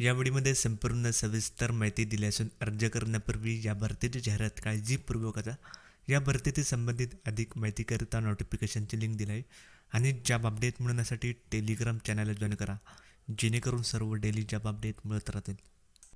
या व्हिडिओमध्ये संपूर्ण सविस्तर माहिती दिली असून अर्ज करण्यापूर्वी या भरतीची जाहिरात काळजीपूर्वक वाचा. या भरतीशी संबंधित अधिक माहितीकरिता नोटिफिकेशनची लिंक दिली आहे आणि जॉब अपडेट मिळवण्यासाठी टेलिग्राम चॅनलला जॉईन करा, जेणेकरून सर्व डेली जॉब अपडेट मिळत राहतील.